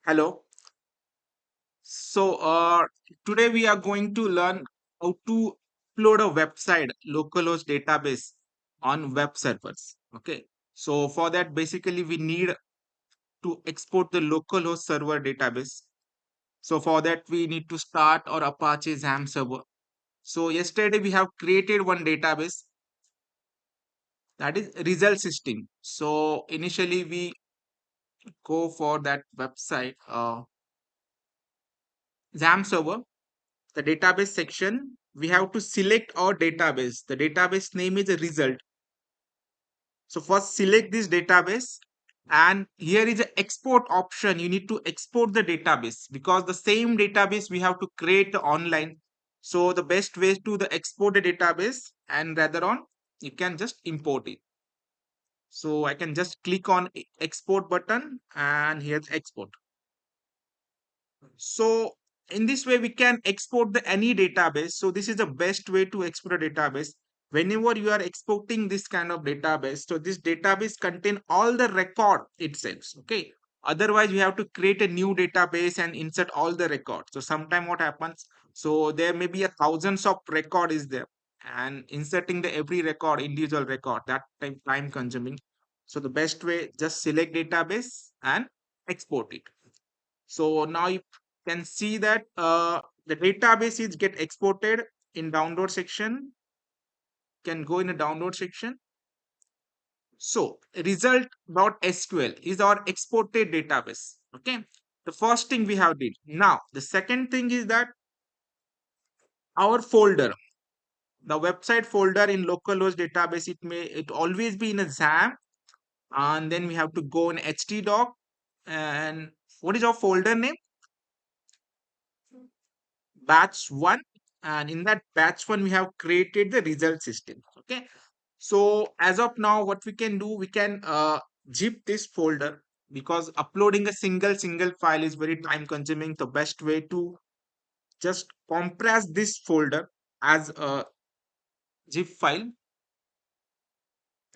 Hello. So, today we are going to learn how to upload a website localhost database on web servers. Okay. So, for that, basically, we need to export the localhost server database. So, for that, we need to start our Apache XAMPP server. So, yesterday we have created one database that is result system. So, initially, we go for that website, XAMPP server. The database section, we have to select our database. The database name is a result. So first select this database, and here is an export option. You need to export the database because the same database we have to create online. So the best way to the export the database, and rather on you can just import it. So I can just click on export button, and here's export. So in this way, we can export the any database. So this is the best way to export a database. Whenever you are exporting this kind of database, so this database contain all the record itself. Okay. Otherwise, we have to create a new database and insert all the records. So sometime what happens? So there may be a thousands of record is there, and inserting the every record, individual record, that time consuming. So the best way, just select database and export it. So now you can see that the database is get exported in download section. Can go in a download section. So result.sql is our exported database. Okay. The first thing we have did. Now the second thing is that our folder, the website folder in localhost database, it always be in a XAMPP, and then we have to go in htdoc. And what is our folder name? Batch 1, and in that batch 1 we have created the result system. Okay, so as of now what we can do, we can zip this folder, because uploading a single file is very time consuming. The best way to just compress this folder as a zip file.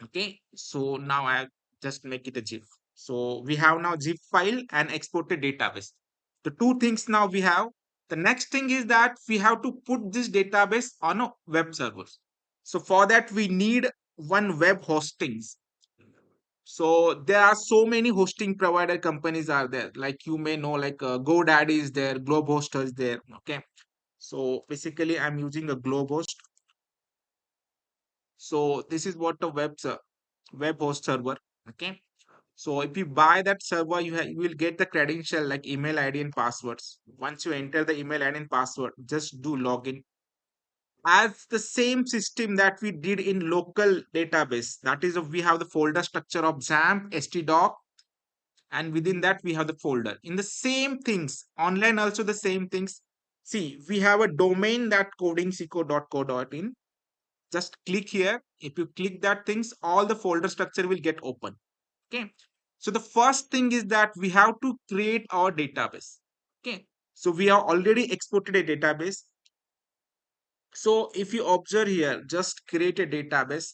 Okay, so now I just make it a zip. So we have now zip file and exported database. The two things now we have. The next thing is that we have to put this database on a web server. So for that we need one web hostings. So there are so many hosting provider companies are there. Like you may know, like GoDaddy is there, Globehost is there. Okay. So basically I'm using a Globehost. So this is what a web host server. Okay. So if you buy that server, you will get the credential like email ID and passwords. Once you enter the email ID and password, just do login as the same system that we did in local database. That is, we have the folder structure of XAMPP, htdoc, and within that we have the folder. In the same things, online also the same things. See, we have a domain that codingseco.co.in. Just click here. If you click that things, all the folder structure will get open. Okay. So the first thing is that we have to create our database. Okay. So we have already exported a database. So if you observe here, just create a database.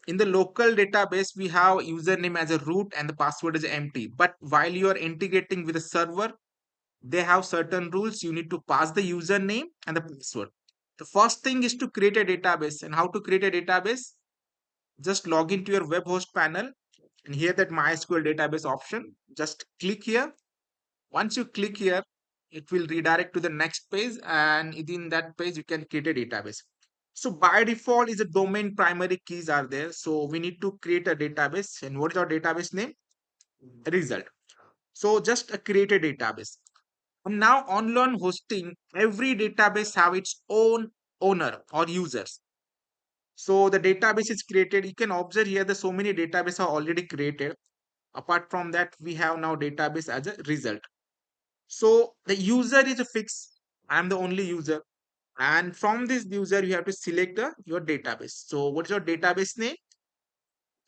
In the local database, we have username as a root and the password is empty. But while you are integrating with a server, they have certain rules. You need to pass the username and the password. The first thing is to create a database. And how to create a database? Just log into your web host panel, and here that MySQL database option. Just click here. Once you click here, it will redirect to the next page, and within that page you can create a database. So by default is a domain primary keys are there. So we need to create a database. And what is our database name? Result. So just create a database. And now online hosting, every database have its own owner or users. So the database is created. You can observe here that so many databases are already created. Apart from that, we have now database as a result. So the user is a fix. I'm the only user. And from this user, you have to select your database. So what's your database name?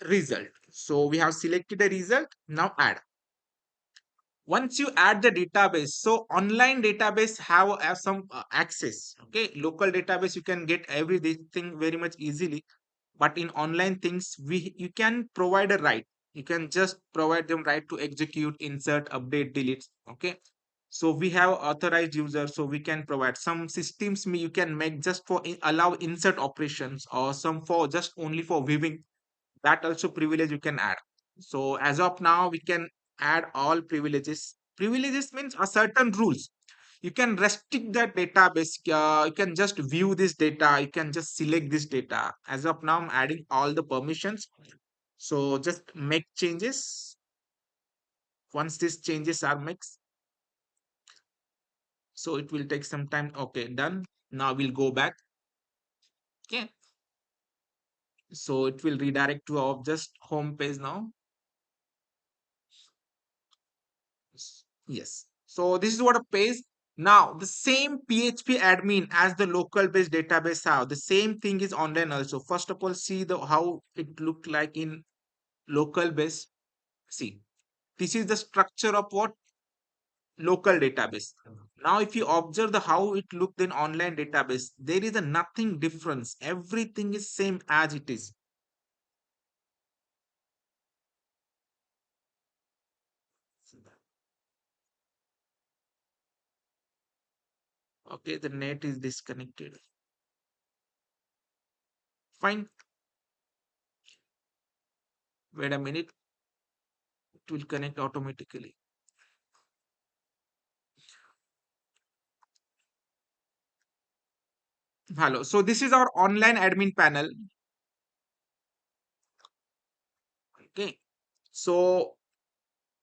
Result. So we have selected a result. Now add. Once you add the database, so online database have some access. Okay, local database you can get everything very much easily, but in online things we you can provide a right. You can just provide them right to execute, insert, update, delete. Okay. So we have authorized users, so we can provide some systems you can make just for allow insert operations, or some for just only for viewing. That also privilege you can add. So as of now, we can add all privileges. Privileges means a certain rules. You can restrict that database. You can just view this data. You can just select this data. As of now, I'm adding all the permissions. So just make changes. Once these changes are made, so it will take some time. Okay, done. Now we'll go back. Okay. So it will redirect to our just home page now. Yes. So this is what a page. Now the same PHP admin as the local based database have. The same thing is online also. First of all, see the how it looked like in local base. See, this is the structure of what local database. Now, if you observe the how it looked in online database, there is a nothing difference. Everything is same as it is. Okay, the net is disconnected. Fine. Wait a minute. It will connect automatically. Hello. So this is our online admin panel. Okay. So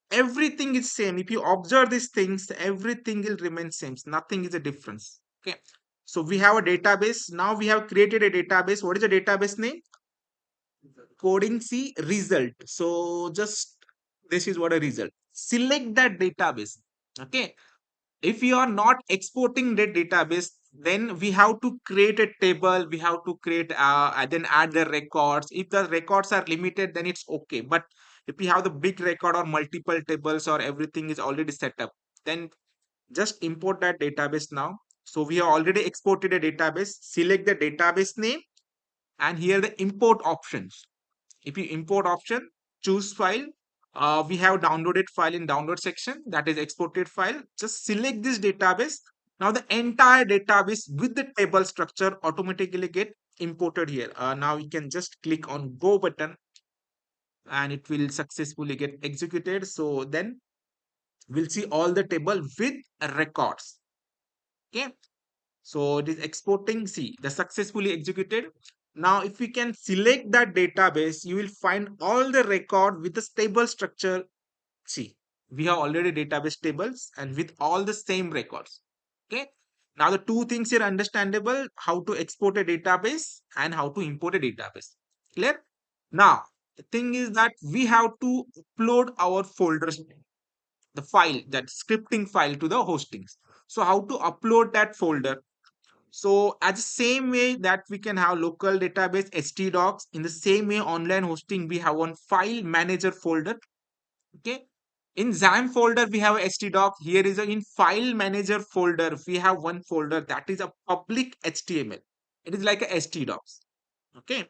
everything is same. If you observe these things, everything will remain same. Nothing is a difference. Okay. So we have a database. Now we have created a database. What is the database name? Coding C result. So just this is what a result. Select that database. Okay. If you are not exporting that database, then we have to create a table. We have to create and then add the records. If the records are limited, then it's okay. But if you have the big record or multiple tables or everything is already set up, then just import that database now. So we have already exported a database. Select the database name, and here the import options. If you import option, choose file. We have downloaded file in download section, that is exported file. Just select this database. Now the entire database with the table structure automatically get imported here. Now we can just click on go button, and it will successfully get executed. So then we'll see all the table with records. Okay. So it is exporting. See, the successfully executed. Now, if we can select that database, you will find all the record with the stable structure. See, we have already database tables and with all the same records. Okay. Now, the two things here understandable: how to export a database and how to import a database. Clear? Now, the thing is that we have to upload our folders, the file, that scripting file to the hostings. So, how to upload that folder? So as the same way that we can have local database htdocs, in the same way online hosting we have one file manager folder. Okay. In XAMPP folder we have htdoc. Here is a in file manager folder we have one folder that is a public HTML. It is like a htdocs. Okay.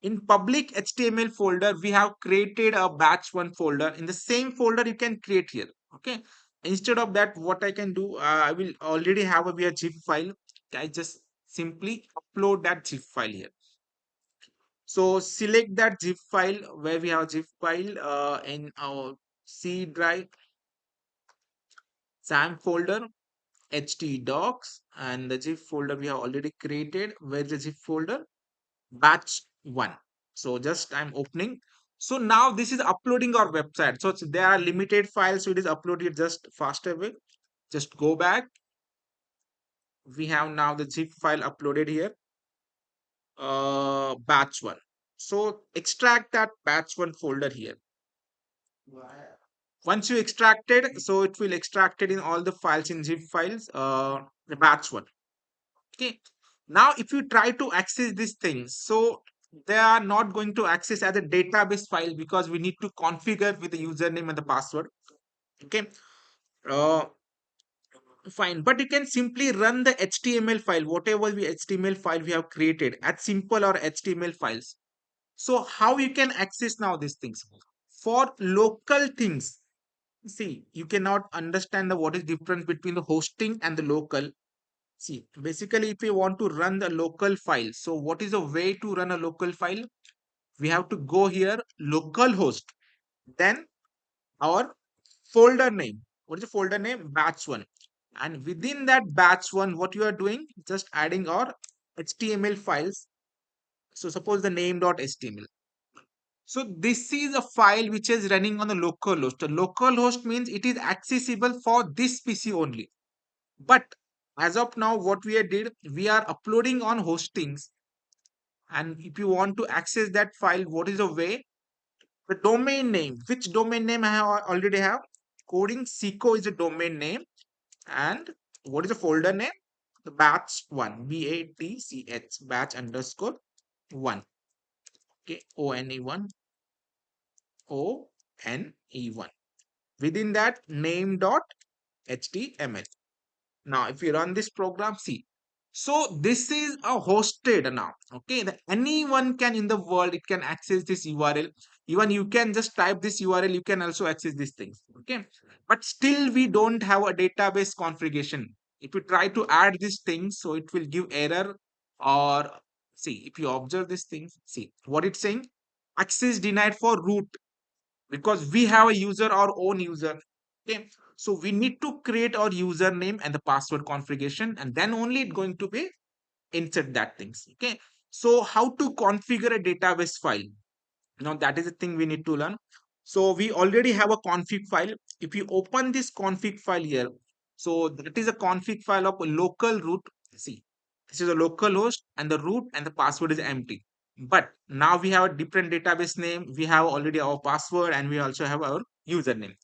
In public HTML folder we have created a batch one folder. In the same folder you can create here. Okay. Instead of that, what I can do, I will already have a zip file. I just simply upload that zip file here. So select that zip file where we have zip file in our C drive, SAM folder, htdocs, and the zip folder we have already created. Where's the zip folder? Batch one. So just I'm opening. So now this is uploading our website. So there are limited files, so it is uploaded just faster way. Just go back. We have now the zip file uploaded here. Batch one. So extract that batch one folder here. Once you extract it, so it will extract it in all the files in zip files, the batch one. Okay. Now, if you try to access these things, so they are not going to access as a database file because we need to configure with the username and the password. Okay. Uh, Fine, but you can simply run the HTML file, whatever the HTML file we have created, as simple or HTML files. So how you can access now these things? for local things. See, you cannot understand the what is difference between the hosting and the local. See, basically, if you want to run the local file, so what is the way to run a local file? We have to go here, localhost, then our folder name. What is the folder name? Batch one. And within that batch one, what you are doing, just adding our HTML files. So suppose the name.html. So this is a file which is running on the local host. The local host means it is accessible for this PC only. But as of now, what we did, we are uploading on hostings. And if you want to access that file, what is the way? The domain name. Which domain name I have already have? Coding Seco is a domain name. And what is the folder name? The batch one. BATCH batch underscore one. Okay. ONE1. ONE1. Within that name.html. Now, if you run this program, see. So this is a hosted now. Okay, anyone can in the world it can access this URL. Even you can just type this URL, you can also access these things. Okay, but still we don't have a database configuration. If you try to add these things, so it will give error. Or see, if you observe these things, see what it's saying: access denied for root, because we have a user, our own user. Okay, so we need to create our username and the password configuration, and then only it's going to be insert that things. Okay, so how to configure a database file? Now that is the thing we need to learn. So we already have a config file. If you open this config file here, so that is a config file of a local root. See, this is a local host and the root and the password is empty. But now we have a different database name. We have already our password and we also have our username.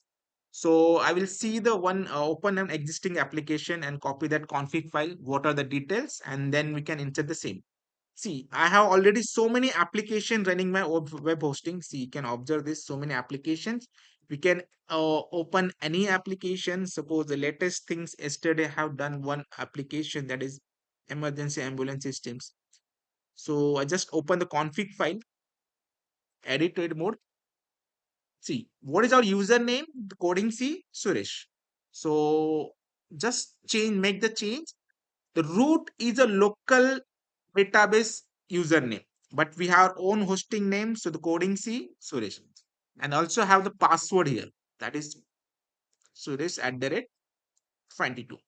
So I will see the one open an existing application and copy that config file. What are the details? And then we can insert the same. See, I have already so many applications running my web hosting. See, you can observe this, so many applications. We can open any application. Suppose the latest things yesterday I have done one application, that is emergency ambulance systems. So I just open the config file, edited mode. See, what is our username? The coding C, Suresh. So just make the change. The root is a local database username, but we have our own hosting name. So the coding C, Suresh. And also have the password here. That is Suresh at the rate 22.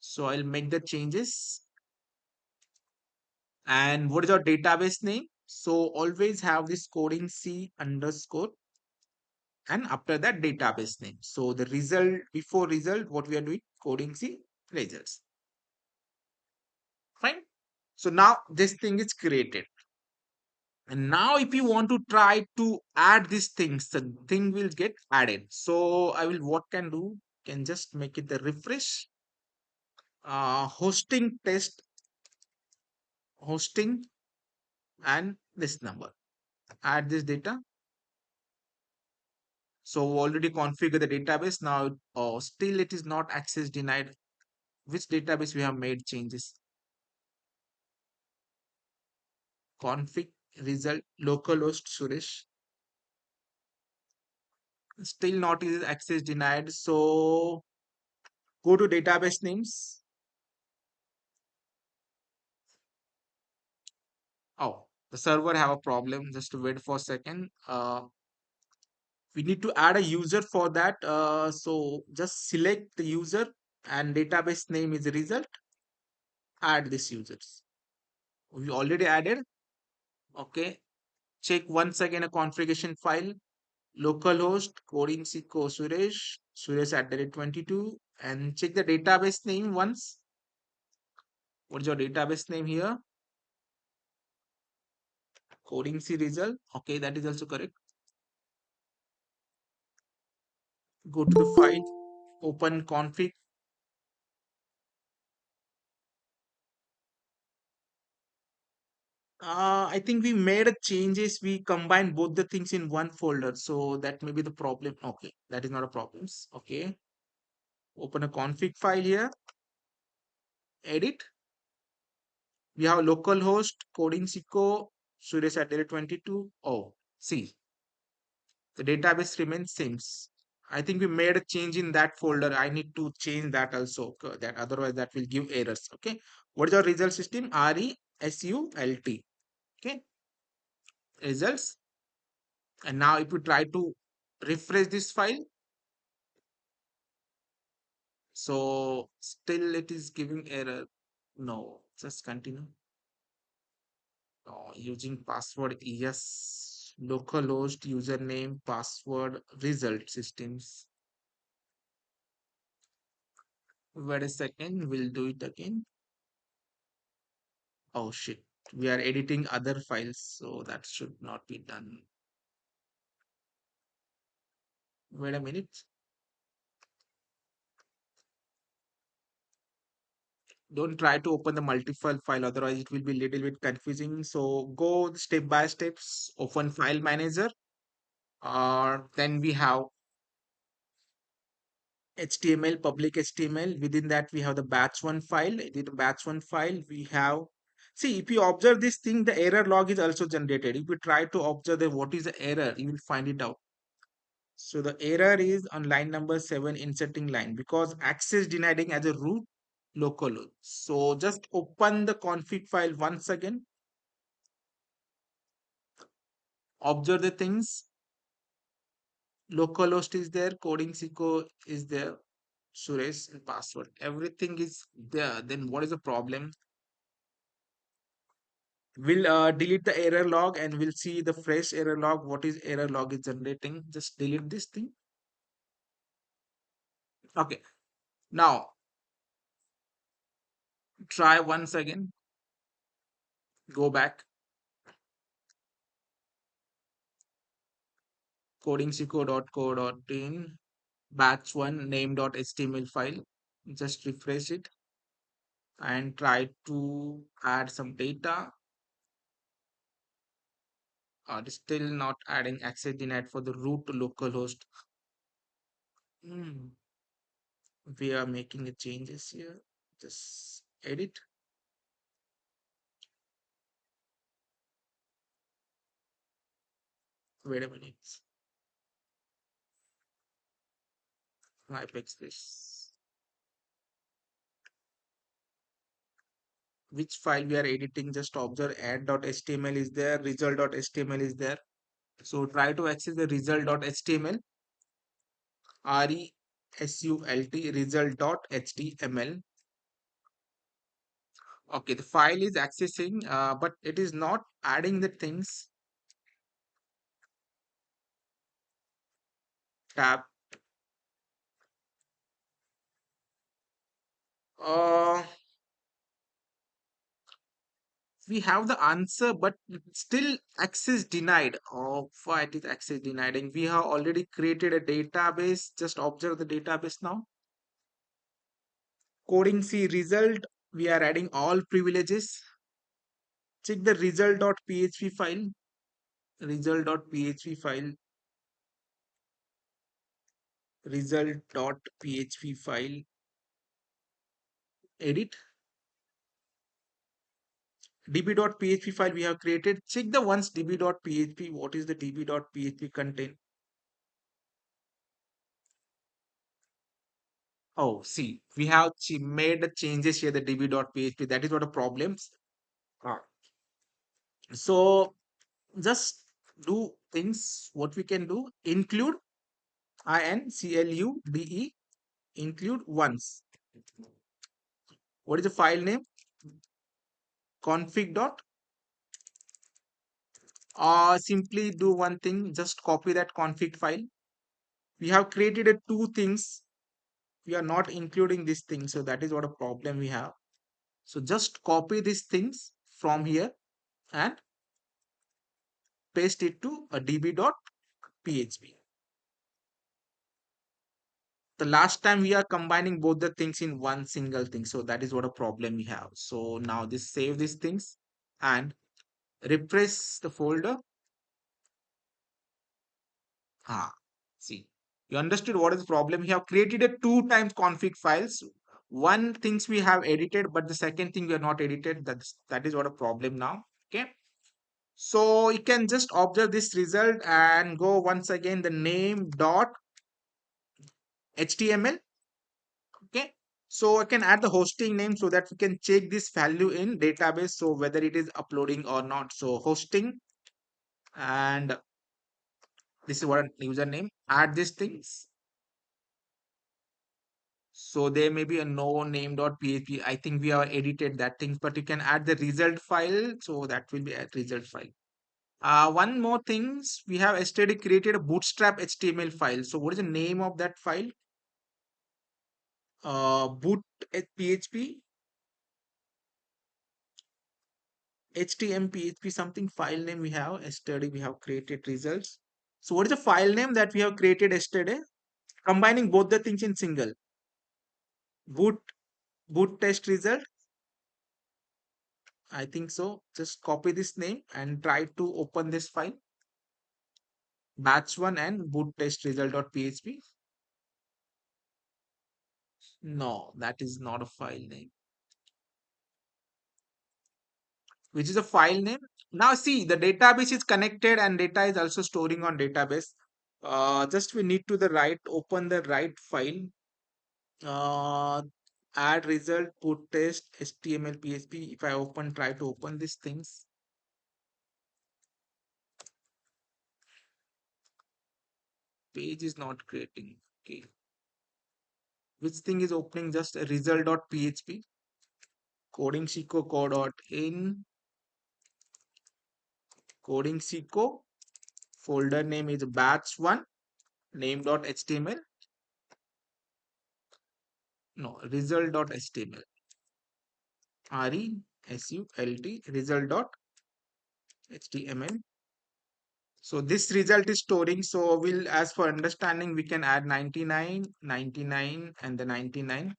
So I'll make the changes. And what is our database name? So always have this coding C underscore and after that database name. So the result, before result, what we are doing, coding C results. Fine. So now this thing is created. And now if you want to try to add these things, the thing will get added. So I will, what can do, can just make it the refresh, hosting test, hosting and this number, add this data. So already configure the database. Now, still it is not access denied. Which database we have made changes? Config result localhost Suresh. Still not is access denied. So go to database names. Oh, the server have a problem. Just to wait for a second. We need to add a user for that. So just select the user and database name is the result. Add this users. We already added. Okay. Check once again a configuration file. Localhost coding Siko Suresh. Suresh at the rate 22. And check the database name once. What is your database name here? Coding C result. Okay, that is also correct. Go to the file, open config. I think we made a changes. We combined both the things in one folder. So that may be the problem. Okay, that is not a problem. Okay, open a config file here, edit. We have localhost, coding Siko, Suresh at 22. Oh, see. The database remains same. I think we made a change in that folder. I need to change that also. That otherwise that will give errors. Okay. What is our result system? result. Okay. Results. And now if you try to refresh this file, so still it is giving error. No, just continue. Using password, yes. Localhost username, password, result systems. Wait a second, we'll do it again. Oh shit, we are editing other files, so that should not be done. Wait a minute. Don't try to open the multiple file, otherwise it will be little bit confusing. So go step by steps, open file manager. Then we have HTML, public HTML. Within that, we have the batch one file. Within the batch one file, we have. See, if you observe this thing, the error log is also generated. If you try to observe what is the error, you will find it out. So the error is on line number 7, inserting line, because access denied as a root localhost. So just open the config file once again. Observe the things. Localhost is there. Coding Seco is there. Suresh and password. Everything is there. Then what is the problem? We'll delete the error log and we'll see the fresh error log. What is error log is generating? Just delete this thing. Okay. Now try once again. Go back. codingseco.co.in batch one name.html file. Just refresh it and try to add some data. Still not adding access denied for the root localhost. Hmm. We are making a changes here. Just edit. Wait a minute. Hyperexpress. Which file we are editing? Just observe add.html is there, result.html is there. So try to access the result.html, result result.html. Okay, the file is accessing, but it is not adding the things. Tab. Uh, we have the answer, but still access denied. Oh, why it is access denied? And we have already created a database. Just observe the database now. Coding C result. We are adding all privileges. Check the result.php file. Result.php file. Result.php file. Edit. db.php file we have created. Check the once db.php. What is the db.php content? Oh, see, we have made the changes here, the db.php. That is what the problems are. So just do things. What we can do, include include, include once. What is the file name? Config dot. Simply do one thing, just copy that config file. We have created a two things. We are not including this thing, so that is what a problem we have. So just copy these things from here and paste it to a db.php. The last time we are combining both the things in one single thing, so that is what a problem we have. So now this save these things and refresh the folder. See, you understood what is the problem. We have created a two times config files. One things we have edited, but the second thing we are not edited. That is what a problem now. Okay. So you can just observe this result and go once again the name dot html. Okay. So I can add the hosting name so that we can check this value in database. So whether it is uploading or not. So hosting, and this is what username. Add these things. So there may be a no name.php. I think we have edited that thing, but you can add the result file. So that will be a result file. One more things, we have yesterday created a bootstrap HTML file. So what is the name of that file? Boot PHP, HTML PHP something file name we have yesterday. We have created results. So what is the file name that we have created yesterday? Combining both the things in single. Boot boot test result. I think so. Just copy this name and try to open this file. Batch one and boot test result.php. No, that is not a file name. Which is a file name. Now see, the database is connected and data is also storing on database. Just we need to the right, open the right file. Uh, add result, put test, HTML, PHP. If I open, try to open these things. Page is not creating. Okay. Which thing is opening? Just a result.php. Coding Seco code.in. Coding Seco. Folder name is batch one. Name.html. No, result.html. result result.html. So this result is storing. So we'll, as for understanding, we can add 99, 99, and the 99.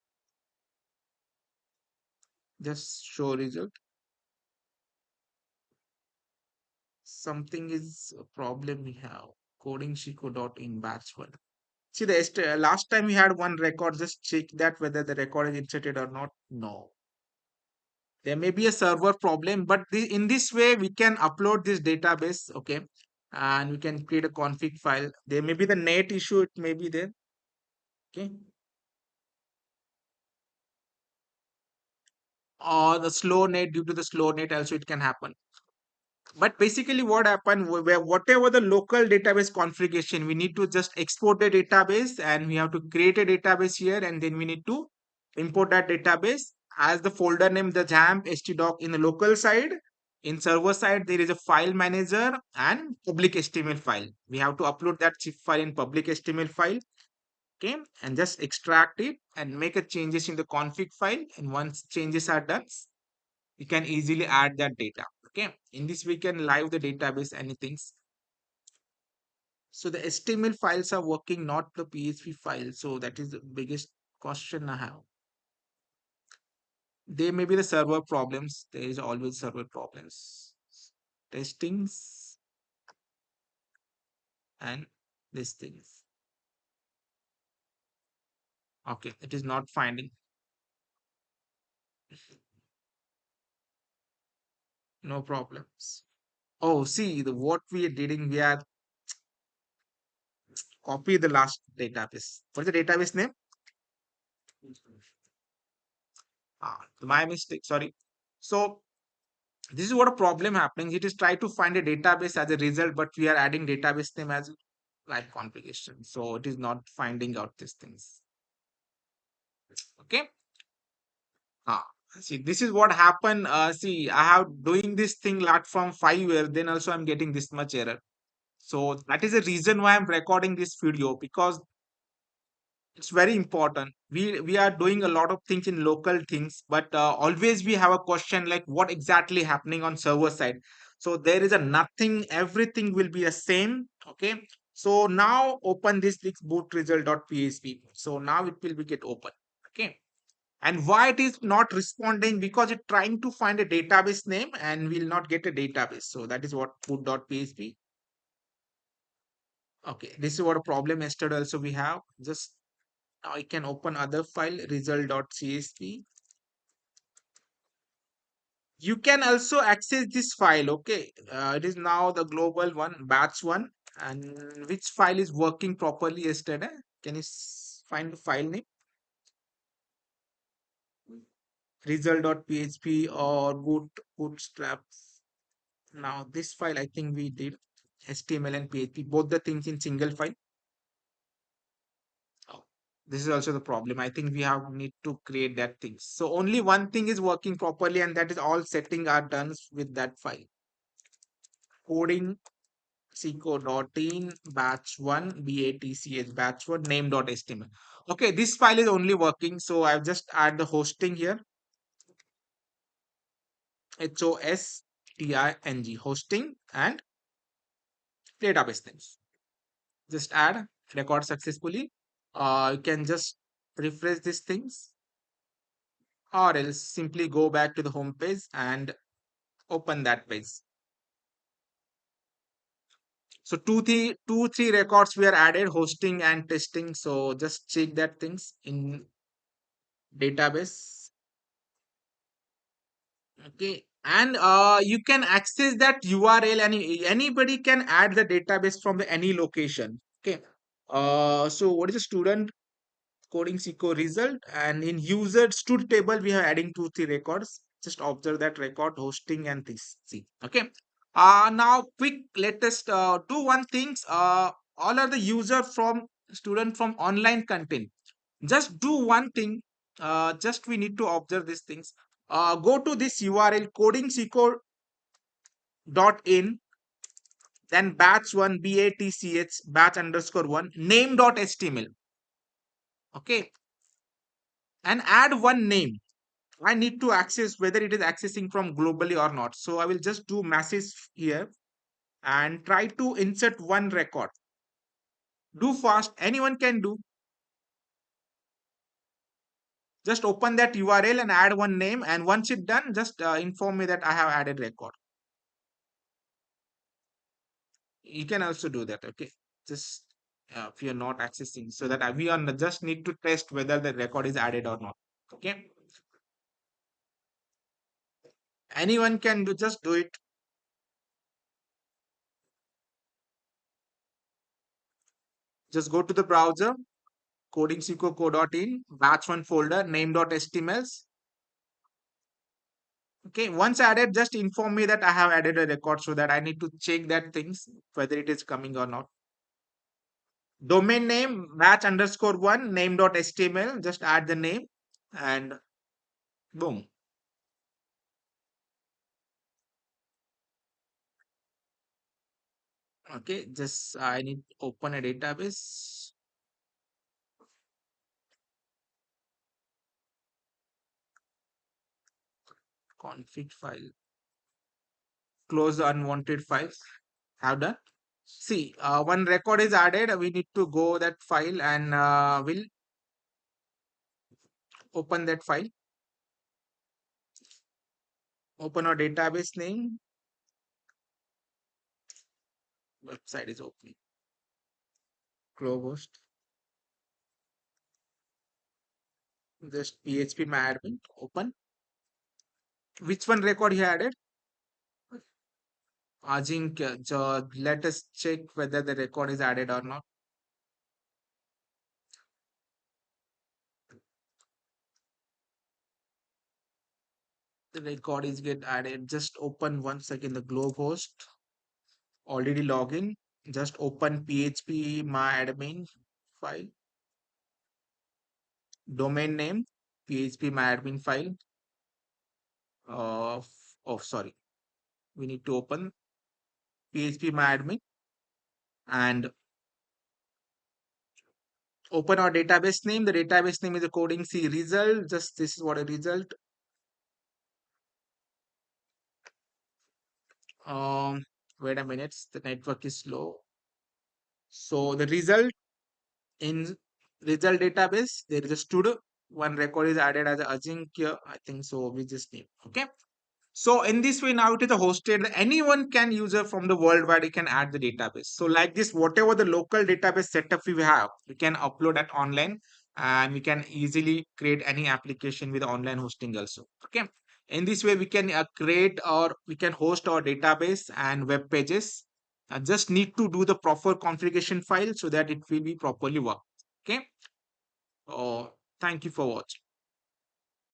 Just show result. Something is a problem we have. Coding in batch one. See, the last time we had one record. Just check that whether the record is inserted or not. No. There may be a server problem, but in this way we can upload this database. Okay. And we can create a config file. There may be the net issue. It may be there. Okay. Or the slow net, due to the slow net also it can happen. But basically what happened, where whatever the local database configuration, we need to just export the database and we have to create a database here, and then we need to import that database as the folder name, the XAMPP htdoc in the local side. In server side there is a file manager and public HTML file. We have to upload that zip file in public HTML file. Okay, and just extract it and make a changes in the config file, and once changes are done, we can easily add that data. Okay, in this we can live the database anything. So the HTML files are working, not the PHP file. So that is the biggest question I have. There may be the server problems. There is always server problems. Testings and these things. Okay, it is not finding. No problems. Oh, see the what we are doing. We are copy the last database. What's the database name? My mistake. Sorry. So this is what a problem happening. It is try to find a database as a result, but we are adding database name as live configuration. So it is not finding out these things. Okay. Ah, see, this is what happened. See, I have doing this thing lot from 5 years. Then also I'm getting this much error. So that is the reason why I'm recording this video, because it's very important. We are doing a lot of things in local things, but always we have a question like what exactly happening on server side. So there is a nothing, everything will be the same. Okay, so now open this boot result.php. So now it will be get open. Okay, and why it is not responding? Because it's trying to find a database name and will not get a database. So that is what boot.php. Okay, this is what a problem yesterday also we have. Just now I can open other file result.csv. You can also access this file. Okay, it is now the global one, batch one. And which file is working properly yesterday? Can you find the file name? Result.php or bootstrap. Now this file, I think we did HTML and PHP, both the things in single file. Oh, this is also the problem. I think we have need to create that thing. So only one thing is working properly, and that is all setting are done with that file. Coding seco.in batch one batch batch one name.html. Okay, this file is only working. So I've just add the hosting here. HOSTING hosting and database names. Just add record successfully. You can just refresh these things, or else simply go back to the home page and open that page. So three records were added, hosting and testing. So just check that things in database. Okay, and you can access that URL, and anybody can add the database from the any location. Okay, so what is the student coding seco result, and in user stud table we are adding two three records. Just observe that record, hosting and this. See, okay. Now quick, let us do one things. All are the user from student from online content. Just do one thing. Just we need to observe these things. Go to this URL codingseco.in, then batch one batch underscore one name.html. Okay, and add one name. I need to access whether it is accessing from globally or not. So I will just do message here and try to insert one record. Do fast. Anyone can do. Just open that URL and add one name. And once it's done, just inform me that I have added record. You can also do that. Okay. Just if you're not accessing, so that we are just need to test whether the record is added or not. Okay. Anyone can do. Just do it. Just go to the browser, codingseco.in, batch one folder, name.html. Okay, once added, just inform me that I have added a record, so that I need to check that things whether it is coming or not. Domain name match underscore one name.html. Just add the name and boom. Okay, just I need to open a database. Config file. Close the unwanted files. Have done. See, one record is added. We need to go that file and we'll open that file. Open our database name. Website is opening. Localhost. Just PHP my admin. Open. Which one record he added? Ajinkya. So let us check whether the record is added or not. The record is get added. Just open once again the globe host. Already login. Just open PHP my admin file. Domain name PHP my admin file. Of sorry. We need to open PHP my admin and open our database name. The database name is a coding C result. Just this is what a result. Wait a minute. The network is slow. So the result in result database, there is a student. One record is added as a Ajinkya. I think so. We just need. Okay. So in this way, now it is a hosted. Anyone can user from the worldwide. You can add the database. So like this, whatever the local database setup we have, we can upload that online, and we can easily create any application with online hosting also. Okay. In this way, we can create or we can host our database and web pages. Just need to do the proper configuration file so that it will be properly work. Okay. Oh, thank you for watching.